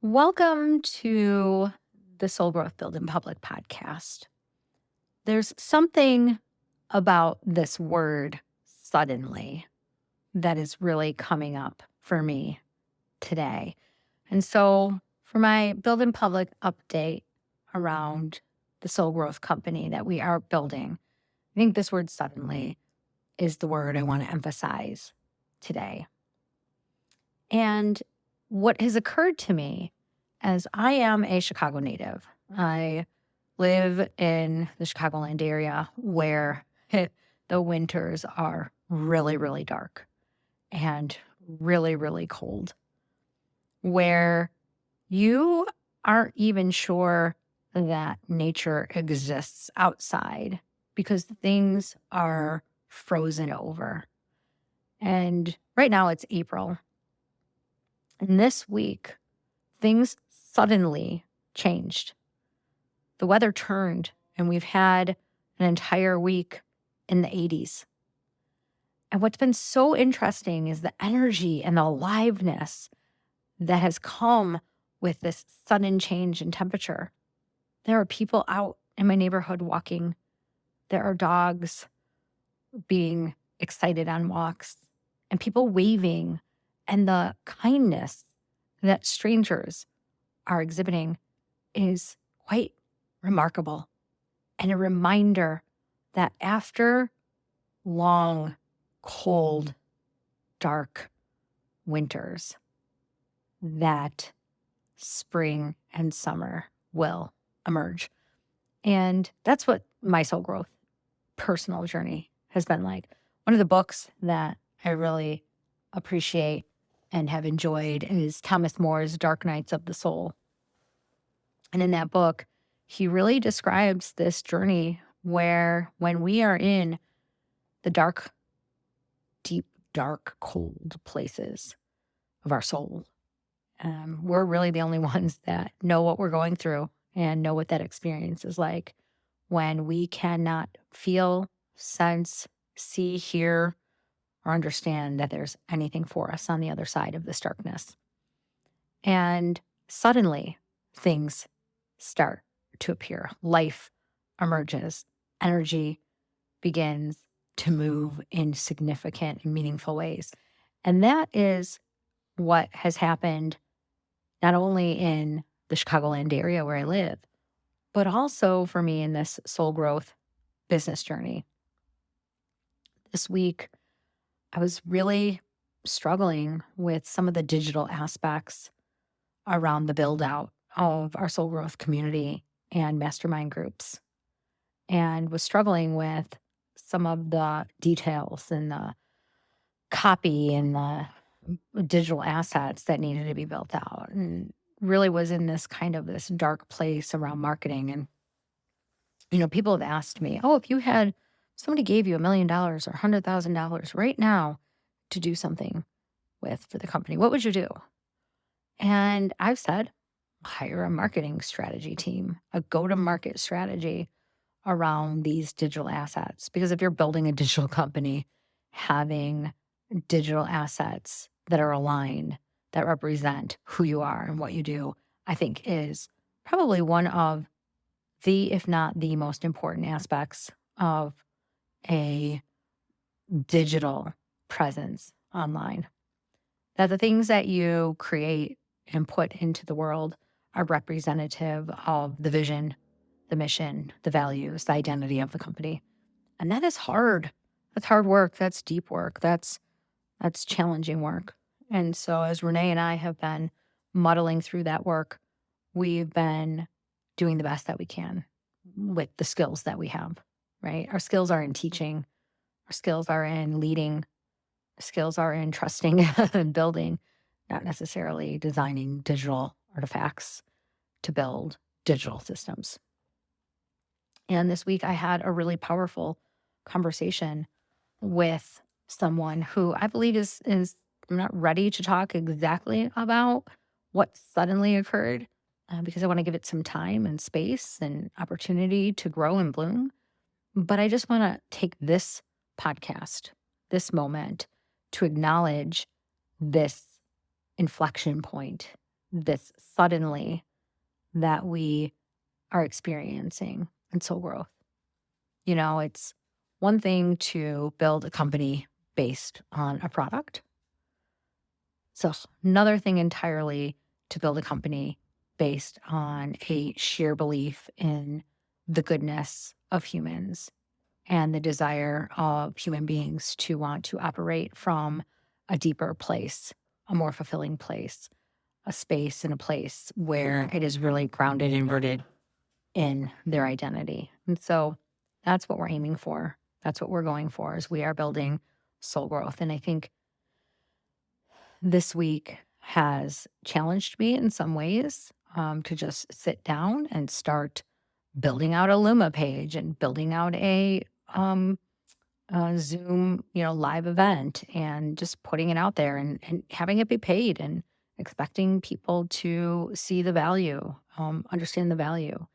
Welcome to the Soul Growth Build in Public podcast. There's something about this word suddenly that is really coming up for me today. And so, for my Build in Public update around the Soul Growth company that we are building, I think this word suddenly is the word I want to emphasize today. And what has occurred to me, as I am a Chicago native, I live in the Chicagoland area where the winters are really, really dark and really, really cold, where you aren't even sure that nature exists outside because things are frozen over. And right now it's April. And this week, things suddenly changed. The weather turned, and we've had an entire week in the 80s. And what's been so interesting is the energy and the aliveness that has come with this sudden change in temperature. There are people out in my neighborhood walking. There are dogs being excited on walks and people waving, and the kindness that strangers are exhibiting is quite remarkable, and a reminder that after long, cold, dark winters, that spring and summer will emerge. And that's what my soul growth personal journey has been like. One of the books that I really appreciate and have enjoyed is Thomas More's Dark Nights of the Soul. And in that book, he really describes this journey where when we are in the dark, deep, dark, cold places of our soul, we're really the only ones that know what we're going through and know what that experience is like when we cannot feel, sense, see, hear, or understand that there's anything for us on the other side of this darkness. And suddenly, things start to appear. Life emerges. Energy begins to move in significant and meaningful ways. And that is what has happened not only in the Chicagoland area where I live, but also for me in this soul growth business journey. This week, I was really struggling with some of the digital aspects around the build out of our soul growth community and mastermind groups, and was struggling with some of the details and the copy and the digital assets that needed to be built out, and really was in this kind of this dark place around marketing. And, people have asked me, oh, if somebody gave you $1 million or $100,000 right now to do something for the company, what would you do? And I've said, hire a marketing strategy team, a go-to-market strategy around these digital assets. Because if you're building a digital company, having digital assets that are aligned, that represent who you are and what you do, I think is probably one of the, if not the most important aspects of a digital presence online. That the things that you create and put into the world are representative of the vision, the mission, the values, the identity of the company. And that is hard. That's hard work. That's deep work. That's challenging work. And so as Renee and I have been muddling through that work, we've been doing the best that we can with the skills that we have, right? Our skills are in teaching. Our skills are in leading. Our skills are in trusting and building, not necessarily designing digital artifacts to build digital systems. And this week I had a really powerful conversation with someone who I believe is I'm not ready to talk exactly about what suddenly occurred because I want to give it some time and space and opportunity to grow and bloom. But I just want to take this podcast, this moment, to acknowledge this inflection point, this suddenly that we are experiencing in soul growth. It's one thing to build a company based on a product. So another thing entirely to build a company based on a sheer belief in the goodness of humans and the desire of human beings to want to operate from a deeper place, a more fulfilling place, a space and a place where it is really grounded and rooted in their identity. And so that's what we're aiming for. That's what we're going for, is we are building soul growth. And I think this week has challenged me in some ways, to just sit down and start building out a Luma page and building out a Zoom, live event, and just putting it out there and having it be paid and expecting people to see the value, understand the value,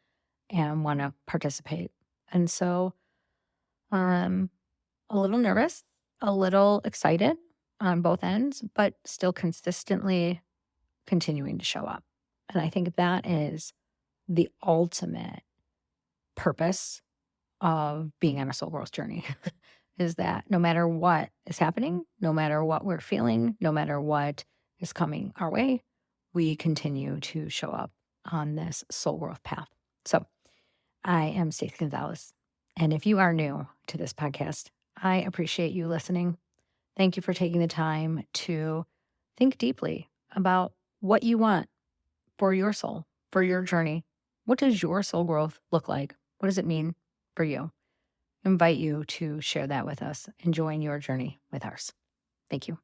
and want to participate. And so, a little nervous, a little excited on both ends, but still consistently continuing to show up. And I think that is the ultimate purpose of being on a soul growth journey is that no matter what is happening, no matter what we're feeling, no matter what is coming our way, we continue to show up on this soul growth path. So I am Stacy Gonzalez. And if you are new to this podcast, I appreciate you listening. Thank you for taking the time to think deeply about what you want for your soul, for your journey. What does your soul growth look like? What does it mean for you? I invite you to share that with us and join your journey with ours. Thank you.